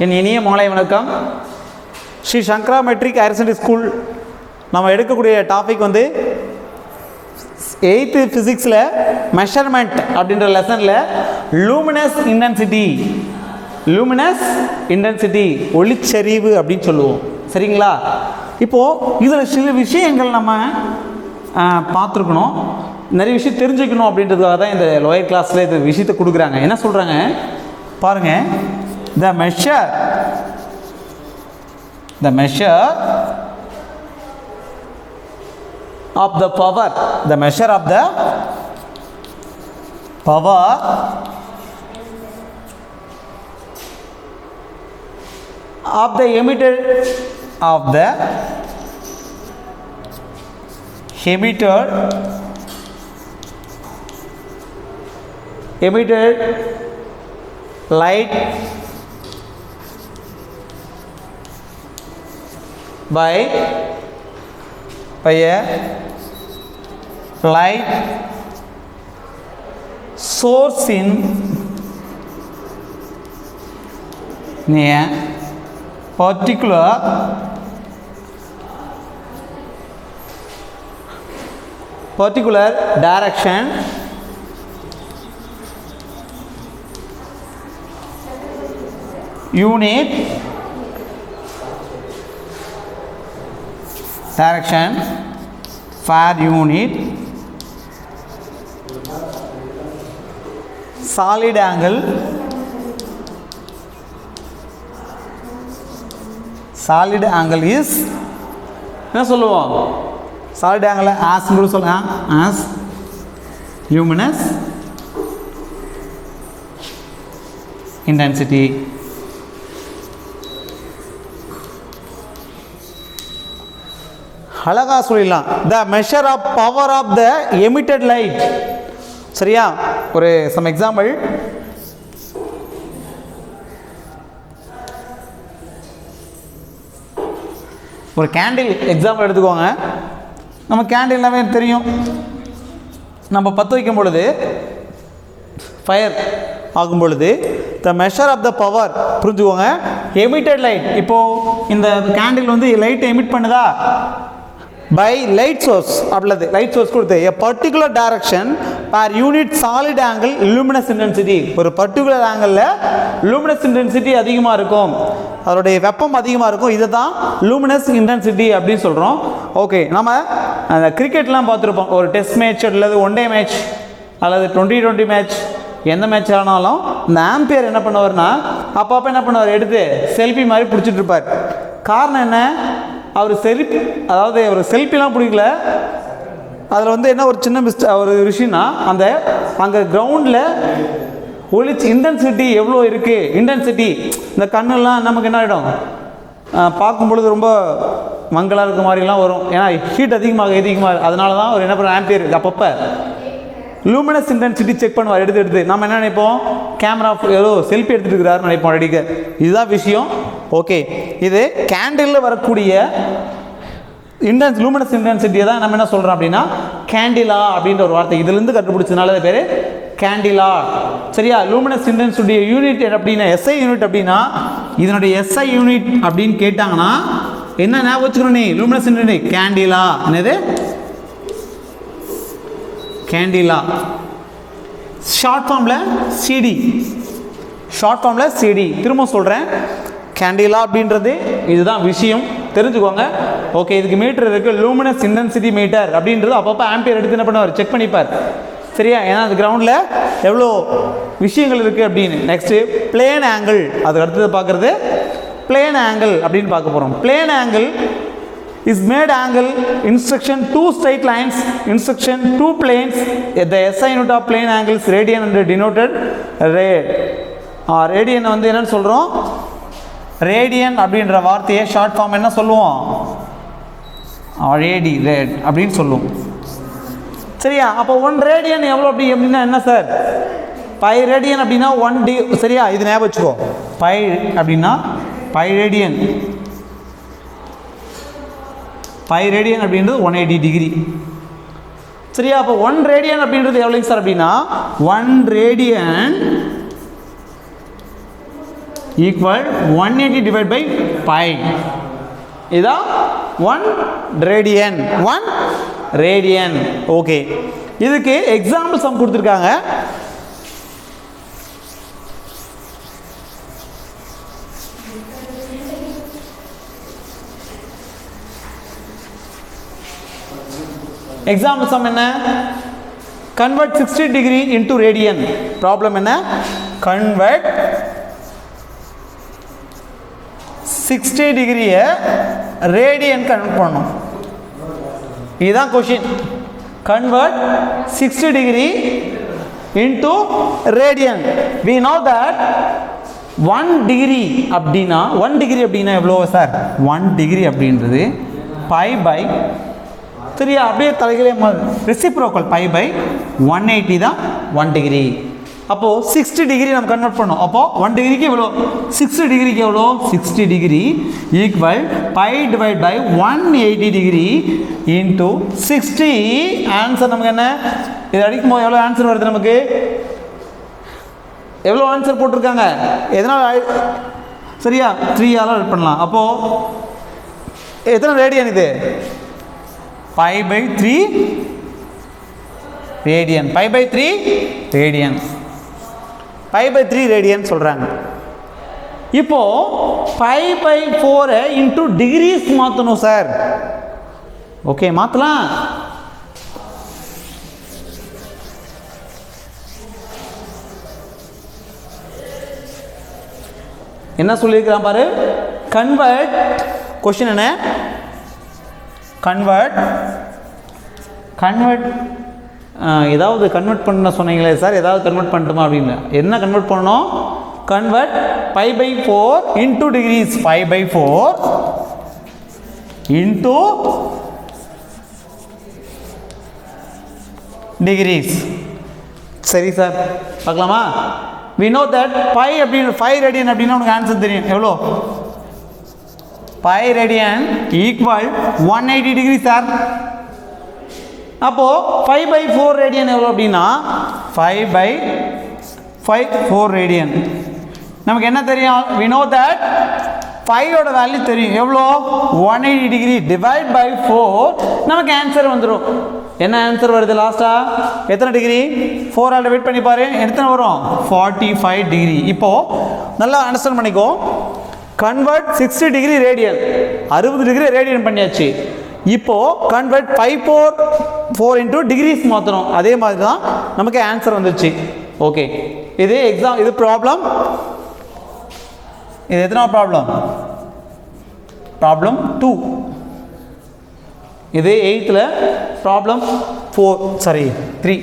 என் இனிய மாலை வணக்கம். ஸ்ரீ சங்கரா மெட்ரிக் ஹையர் செகண்டரி ஸ்கூல் நம்ம எடுக்கக்கூடிய டாபிக் வந்து 8th ஃபிசிக்ஸில் மெஷர்மெண்ட் அப்படின்ற லெசனில் லூமினஸ் இன்டென்சிட்டி ஒளிச்செறிவு அப்படின்னு சொல்லுவோம். சரிங்களா? இப்போது இதில் சில விஷயங்கள் நம்ம பார்த்துருக்கணும், நிறைய விஷயம் தெரிஞ்சுக்கணும் அப்படின்றதுக்காக தான் இந்த லோயர் கிளாஸில் இந்த விஷயத்தை கொடுக்குறாங்க. என்ன சொல்கிறாங்க பாருங்கள். The measure of the power of the emitted light by a light source in a particular direction unit direction per unit solid angle is என்ன சொல்லுவோம்? solid angle as னு சொல்லலாம், as luminous intensity. அழகா சொல்லிடலாம். The measure of power of the emitted light. சரியா? ஒரு some example. ஒரு candle example எடுத்துக்கோங்க. நம்ம கேண்டில் எல்லாமே தெரியும். நம்ம பற்ற வைக்கும் பொழுது ஃபயர் ஆகும் பொழுது the measure of the power புரிஞ்சுக்கோங்க. எமிட்டட் லைட், இப்போது இந்த கேண்டில் வந்து லைட் எமிட் பண்ணுதா? பை லைட் சோர்ஸ், அல்லது லைட் சோர்ஸ் கொடுத்து a particular direction per unit solid angle luminous intensity. ஒரு பர்டிகுலர் ஆங்கிளில் luminous intensity அதிகமாக இருக்கும், அதனுடைய வெப்பம் அதிகமாக இருக்கும். இதை தான் luminous intensity அப்படின்னு சொல்கிறோம். ஓகே, நம்ம அந்த கிரிக்கெட்லாம் பார்த்துருப்போம். ஒரு டெஸ்ட் மேட்ச் அல்லது ஒன் டே மேட்ச் அல்லது 2020 மேட்ச், எந்த மேட்ச் ஆனாலும் இந்த ஆம்பியர் என்ன பண்ணுவார்னா அப்பப்போ என்ன பண்ணுவார், எடுத்து செல்ஃபி மாதிரி பிடிச்சிட்டு இருப்பார். காரணம் என்ன? அவர் அதாவது ஒரு செல்ஃபிலாம் பிடிக்கல. அதில் வந்து என்ன ஒரு சின்ன ஒரு விஷயம்னா, அங்கே கிரவுண்டில் ஒளிச்சு இன்டென்சிட்டி எவ்வளோ இருக்குது, இன்டென்சிட்டி இந்த கண்ணெல்லாம் நமக்கு என்ன ஆகிடும், பார்க்கும் பொழுது ரொம்ப மங்கலாக இருக்க மாதிரிலாம் வரும். ஏன்னா ஹீட் அதிகமாக அதனால தான் அவர் என்ன பண்ணுற ஆம்பியர் அப்பப்போ லூமினஸ் இன்டென்சிட்டி செக் பண்ணுவார். எடுத்து நம்ம என்ன நினைப்போம், கேமரா ஏதோ செல்ஃபி எடுத்துகிட்டு இருக்கிறாருன்னு நினைப்போம் அடிக்க. இதுதான் விஷயம். ஓகே, இது கேண்டிலில் வரக்கூடிய லூமினஸ் இன்டென்சிட்டியை தான் நம்ம என்ன சொல்கிறோம் அப்படின்னா கேண்டிலா அப்படின்ற ஒரு வார்த்தை இதுலேருந்து கண்டுபிடிச்சதுனால பேர் கேண்டிலா. சரியா? லூமினஸ் இன்டென்சிட்டி யூனிட் அப்படின்னா எஸ்ஐ யூனிட் அப்படின்னா இதனுடைய எஸ்ஐ யூனிட் அப்படின்னு கேட்டாங்கன்னா என்ன ஞாபகம் வச்சுக்கணும் நீ? Luminous intensity candela. என்னது? கேண்டிலா. ஷார்ட் ஃபார்மில் சிடி. திரும்ப சொல்கிறேன், கேண்டிலா அப்படின்றது இதுதான் விஷயம், தெரிஞ்சுக்கோங்க. ஓகே, இதுக்கு மீட்டர் இருக்குது, லூமினஸ் இன்டென்சிட்டி மீட்டர் அப்படின்றது அப்பப்போ ஆம்பியர் எடுத்து என்ன பண்ணுவார், செக் பண்ணிப்பார். சரியா? ஏன்னா அது கிரவுண்டில் எவ்வளோ விஷயங்கள் இருக்குது அப்படின்னு. நெக்ஸ்ட்டு பிளேன் ஆங்கிள், அதுக்கு அடுத்தது பார்க்குறது பிளேன் ஆங்கிள் அப்படின்னு பார்க்க போகிறோம். Plane angle is made angle intersection two straight lines, intersection two planes. The SI unit of plane angle is radian and denoted rad. Radian வந்து என்னன்னு சொல்கிறோம்? ரேடியன் அப்படின்ற வார்த்தையை ஷார்ட் ஃபார்ம் என்ன சொல்லுவோம்? ரேட் அப்படின்னு சொல்லுவோம். சரியா? அப்போ 1 ரேடியன் எவ்வளோ அப்படின்னா என்ன சார்? பை ரேடியன் அப்படின்னா 1 டி. சரியா? இது ஞாபகம் வச்சுக்கோ. பை அப்படின்னா பை ரேடியன் பை ரேடியன் அப்படின்றது 180 டிகிரி. சரியா? அப்போ 1 ரேடியன் அப்படின்றது எவ்வளோங்க சார் அப்படின்னா 1 radian equal 180 divide by pi. இதான் 1 ரேடியன். 1 ரேடியன். ஓகே, இதுக்கு எக்ஸாம்பிள் சம் கொடுத்துருக்காங்க. எக்ஸாம்பிள் சம் என்ன? Convert 60 degree into radian. Problem என்ன? கன்வெர்ட் 60 டிகிரியை ரேடியன் கன்வெர்ட் பண்ணணும். இதுதான் question. Convert 60 degree into radian. we know that 1 degree அப்படின்னா 1 டிகிரி அப்படின்னா எவ்வளோ சார்? 1 டிகிரி அப்படின்றது பை பை 3. அப்படியே தலைகளே ரெசிப்ரோக்கல் பை பை 180 தான் 1 டிகிரி. அப்போது 60 டிகிரி நம்ம கன்வெர்ட் பண்ணோம். அப்போது 1 டிகிரிக்கு எவ்வளோ? 60 டிகிரிக்கு எவ்வளோ? 60 degree equal pi divide by 180 degree into 60. Answer நமக்கு என்ன? இது அடிக்கும் போது எவ்வளோ ஆன்சர் வருது நமக்கு? எவ்வளோ ஆன்சர் போட்டிருக்காங்க? எதனால்? சரியா, 3ஆல் ஆட் பண்ணலாம். அப்போது எத்தனை ரேடியன் இது? Pi by 3 radian. Pi by 3 radian. Pi by 3 radian சொல்கிறாங்க. இப்போது பை பை 4 இன்ட்டு டிகிரிஸ் மாற்றணும் சார். ஓகே, மாற்றலாம். என்ன சொல்லியிருக்கிறான் பாரு. கன்வெர்ட், கொஸ்டின் என்ன? கன்வெர்ட் ஏதாவது கன்வெர்ட் பண்ண சொன்னீங்களே சார், ஏதாவது கன்வெர்ட் பண்ணட்டுமா அப்படின்னு. என்ன கன்வெர்ட் பண்ணணும்? Convert pi by 4 into degrees. Pi by 4 into degrees. சரி சார், பார்க்கலாமா? we know that pi அப்படின்னு 5 ரேடியன் அப்படின்னா உனக்கு ஆன்சர் தெரியும். எவ்வளோ? By radian equal 180 degree sir. அப்போது 5 பை 4 ரேடியன் எவ்வளோ அப்படின்னா 5 பை 4 ரேடியன். நமக்கு என்ன தெரியும்? we know that 5ஓட வேல்யூ தெரியும். எவ்வளோ? 180 டிகிரி டிவைட் பை 4. நமக்கு ஆன்சர் வந்துடும். என்ன ஆன்சர் வருது லாஸ்ட்டாக? எத்தனை டிகிரி? 4ஆல் டிவைட் பண்ணி பாரு, எத்தனை வரும்? 45 டிகிரி. இப்போது நல்லா அண்டர்ஸ்டாண்ட் பண்ணிக்கோ. Convert 60 degree radian, 60 degree radian பண்ணியாச்சு. இப்போது கன்வெர்ட் 4 இன்டூ டிகிரிஸ் மாற்றணும். அதே மாதிரி தான் நமக்கு ஆன்சர் வந்துச்சு. ஓகே, இது எக்ஸாம், இது ப்ராப்ளம். இது எத்தனை ப்ராப்ளம்? ப்ராப்ளம் 2. இது 8th ப்ராப்ளம் 3.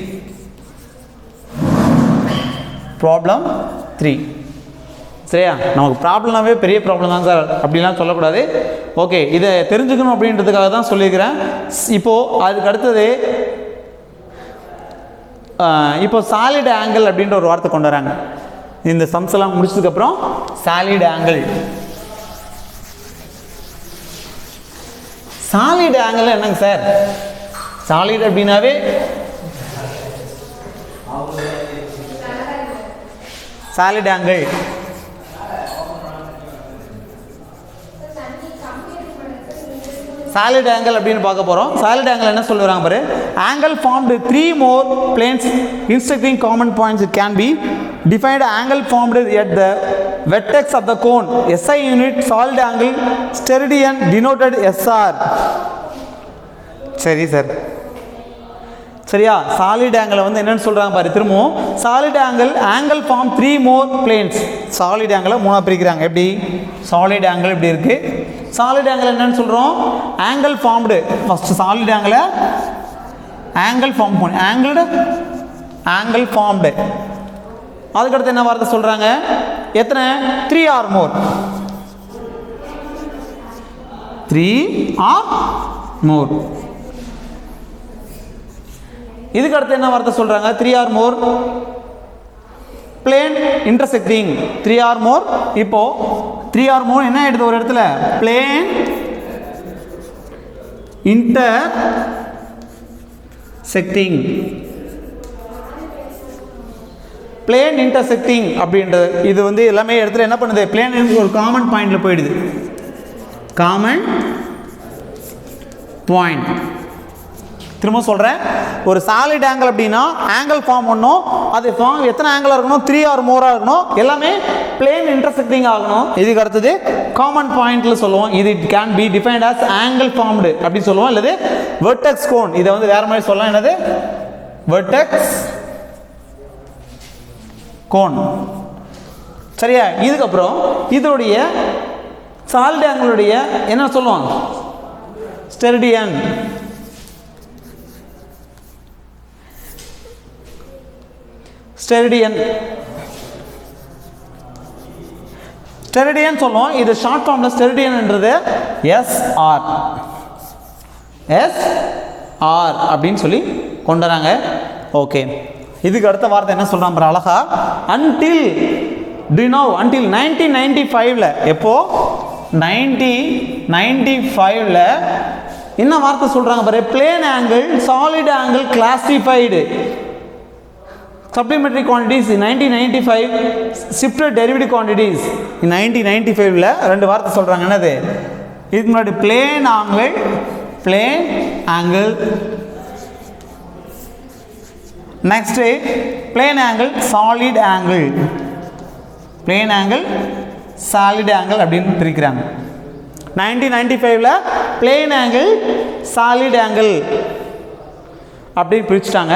ப்ராப்ளம் 3. சரியா? நமக்கு ப்ராப்ளம்னாவே பெரிய ப்ராப்ளம் தான் சார் அப்படிலாம் சொல்லக்கூடாது. ஓகே, இதை தெரிஞ்சுக்கணும் அப்படின்றதுக்காக தான் சொல்லியிருக்கிறேன். இப்போது அதுக்கு அடுத்தது இப்போ சாலிட் ஆங்கிள் அப்படின்ற ஒரு வார்த்தை கொண்டு வராங்க. இந்த சம்ஸ் எல்லாம் முடிச்சதுக்கப்புறம் சாலிட் ஆங்கிள். சாலிட் ஆங்கிள் என்னங்க சார்? சாலிட் அப்படின்னாவே சாலிட் ஆங்கிள் சாலிட் ஆங்கிள் அப்படின்னு பார்க்க போகிறோம். சாலிட் ஆங்கிள் என்ன சொல்லுறாங்க பாரு. Angle formed 3 more planes intersecting common points. It can be defined angle formed at the vertex of the cone. SI unit solid angle steradian denoted SR. சரி sir, சரியா? Solid angle வந்து என்னன்னு சொல்கிறாங்க பாரு. திரும்பவும் solid angle form 3 more planes. Solid ஆங்கிளை 3ஆக பிரிக்கிறாங்க. எப்படி? சாலிட் ஆங்கிள் இப்படி இருக்குது. சாலிட் ஆங்கிள் என்னன்னு சொல்கிறோம்? Angle formed. First solid angle form பண்ணி ஆங்கிள் ஃபார்ம்டு. அதுக்கடுத்து என்ன வார்த்தை சொல்கிறாங்க? எத்தனை? 3 or more. 3 or more. இதுக்கு அடுத்து என்ன வார்த்தை சொல்கிறாங்க? 3 or more plane intersecting. 3 or more. இப்போ 3 or more என்ன எடுத்து ஒரு இடத்துல plane intersecting. பிளேன் இன்டர்செக்டிங் அப்படின்றது இது வந்து எல்லாமே இடத்துல என்ன பண்ணுது, பிளேன் ஒரு காமன் பாயிண்ட்ல போயிடுது. Common point. திரும்ப சொல்கிறேன், ஒரு சாலிட் ஆங்கிள் அப்படின்னா ஆங்கிள் ஃபார்ம் பண்ணணும். அது ஃபார்ம் எத்தனை ஆங்கிளாக இருக்கணும், 3 or more இருக்கணும். எல்லாமே பிளேன் இன்டர்செக்டிங் ஆகணும். இதுக்கு அடுத்தது காமன் பாயிண்ட்ல சொல்லுவோம். இது it can be defined as angle formed அப்படி சொல்லுவோம். இல்லது வெர்டெக்ஸ் கோன், இதை வந்து வேற மாதிரி சொல்லலாம். என்னது வெர்டெக்ஸ் கோன். சரியா? இதுக்கப்புறம் இதோடைய சாலிட் ஆங்கிளுடைய என்ன சொல்லுவாங்க, ஸ்டெரிடியன். ஸ்டெரிடியன் ஸ்டெரிடியன் சொல்லுவோம். இது ஷார்ட் ஃபார்ம்ல ஸ்டெரிடியன்ன்றது SR அப்படின்னு சொல்லி கொண்டு வராங்க. ஓகே, இதுக்கு அடுத்த வார்த்தை என்ன சொல்றான் பாரு அழகா. அன்டில் 1995ல, எப்போ 1995ல என்ன வார்த்தை சொல்றாங்க பாரு, plane angle solid angle classified supplementary quantities in 1995, shifted derivative quantities in 1995ல ரெண்டு வார்த்தை சொல்றாங்க. என்னது இதுக்கு முன்னாடி plane angle next plane angle solid angle அப்படின்னு பிரிக்கிறாங்க. 1995ல பிளேன் ஆங்கிள் சாலிட் ஆங்கிள் அப்படின்னு பிரிச்சுட்டாங்க.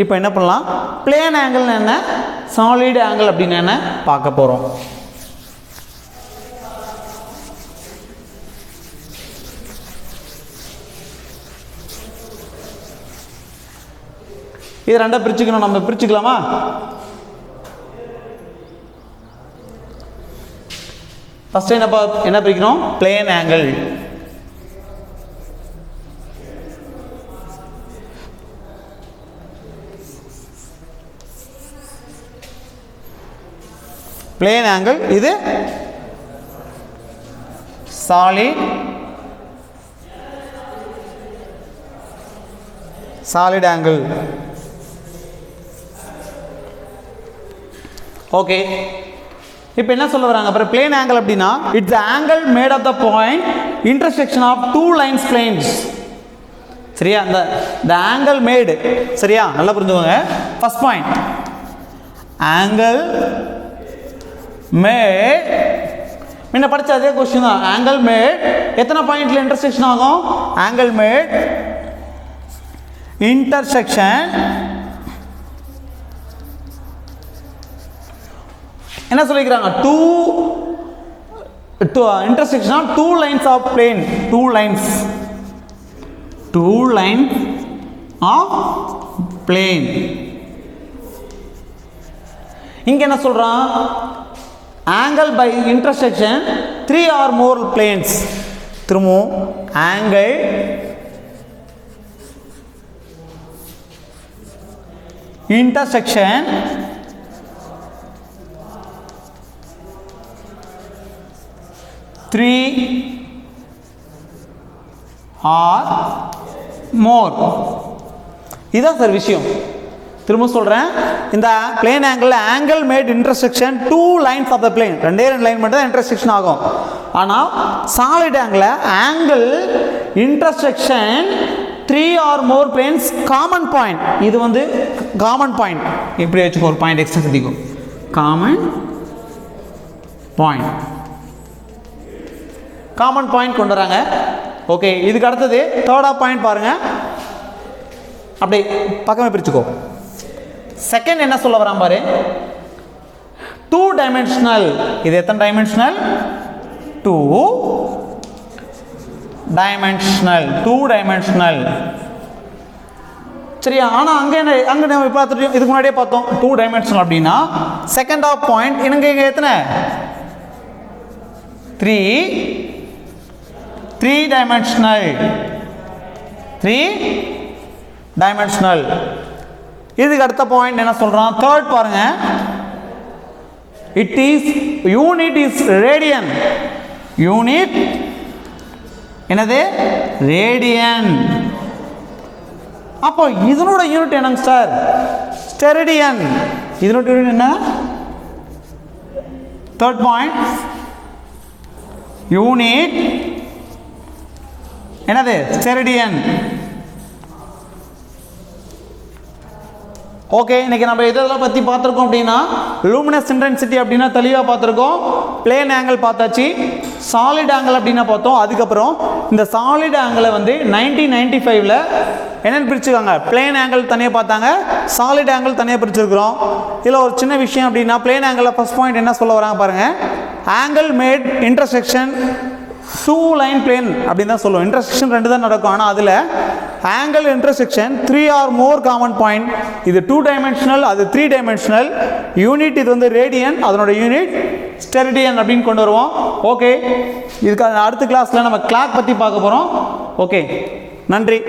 இப்போ என்ன பண்ணலாம், பிளேன் ஆங்கிள் என்ன, சாலிட் ஆங்கிள் அப்படின்னு என்ன பார்க்க போகிறோம். இது ரெண்டா பிரிச்சுக்கணும். நம்ம பிரிச்சுக்கலாமா? ஃபர்ஸ்ட் என்ன பிரிக்கணும், பிளேன் ஆங்கிள். பிளேன் ஆங்கிள் இது சாலிட் ஆங்கிள். ஓகே, இப்போ என்ன சொல்ல வராங்க பாரு, பிளேன் ஆங்கிள் அப்படின்னா it's the angle made of the point intersection of two lines planes. சரியா? அந்த ஆங்கிள் மேட். சரியா? நல்லா புரிஞ்சுக்கோங்க. First point, angle made. முன்ன படிச்ச அதே क्वेश्चन தான். ஆங்கிள் மேட் எத்தனை பாயிண்ட்ல இன்டர்செக்ஷன் ஆகும், ஆங்கிள் மேட் இன்டர்செக்ஷன் என்ன சொல்லிக்கிறாங்க, intersection of two lines of plane. Two lines of plane. இங்க என்ன சொல்றான், angle by intersection 3 or more planes. திரும்பவும் angle intersection 3 or more. இதான் சார் விஷயம். திரும்ப சொல்றேன், இந்த plane angle made intersection two lines of the plane. ரெண்டே லைன் மட்டும் தான் இன்டர்செக்ஷன் ஆகும். ஆனால் solid angle intersection 3 or more planes common point. இது வந்து காமன் பாயிண்ட். இப்படி வச்சுக்கோ, ஒரு பாயிண்ட் எக்ஸ்ட்ரா சேர்த்திக்கும், காமன் பாயிண்ட் கொண்டு வராங்க. ஓகே, இதுக்கு அடுத்தது தேர்டா பாயிண்ட் பாருங்க. அப்படி பக்கமே பிரிச்சுக்கோ. செகண்ட் என்ன சொல்ல வரான் பாரு, 2 dimensional. இது எத்தனை டைமென்ஷனல், 2 dimensional. சரியா? ஆனா அங்க நம்ம பார்த்துட்டு இதுக்கு முன்னாடியே பார்த்தோம் 2 dimensional அப்படின்னா செகண்ட் ஆஃப் பாயிண்ட் இங்க எத்தனை, 3 dimensional. இதுக்கு அடுத்த பாயிண்ட் என்ன சொல்றான், தேர்ட் பாருங்க, it is unit is radian. Unit என்னது, ரேடியன். அப்போ இதனோட யூனிட் என்னங்க சார், ஸ்டெரிடியன். இதனோட யூனிட் என்ன? தேர்ட் பாயிண்ட் யூனிட் என்னது? ஸ்டெரிடியன். ஓகே, இன்னைக்கு நம்ம இதெல்லாம் பற்றி பார்த்துருக்கோம் அப்படின்னா லூமினஸ் இன்டென்சிட்டி அப்படின்னா தெளிவாக பார்த்துருக்கோம். பிளேன் ஆங்கிள் பார்த்தாச்சு, சாலிட் ஆங்கிள் அப்படின்னா பார்த்தோம். அதுக்கப்புறம் இந்த சாலிட் ஆங்கிளை வந்து 1995 என்னென்னு பிரிச்சுக்காங்க? பிளேன் ஆங்கிள் தனியாக பார்த்தாங்க, சாலிட் ஆங்கிள் தனியாக பிரிச்சுருக்கிறோம். இதில் ஒரு சின்ன விஷயம் அப்படின்னா பிளேன் ஆங்கிளில் ஃபர்ஸ்ட் பாயிண்ட் என்ன சொல்ல வராங்க பாருங்கள். Angle made intersection two line plane அப்படின்னு தான் சொல்லுவோம். இன்டர்செக்ஷன் 2 தான் நடக்கும். ஆனால் அதில் angle intersection 3 or more common point. இது 2 டைமென்ஷனல், அது 3 டைமென்ஷனல். யூனிட் இது வந்து ரேடியன், அதனோட யூனிட் ஸ்டெரிடியன் அப்படின்னு கொண்டு வருவோம். ஓகே, இதுக்கு அடுத்த கிளாஸில் நம்ம கிளாக் பற்றி பார்க்க போகிறோம். ஓகே, நன்றி.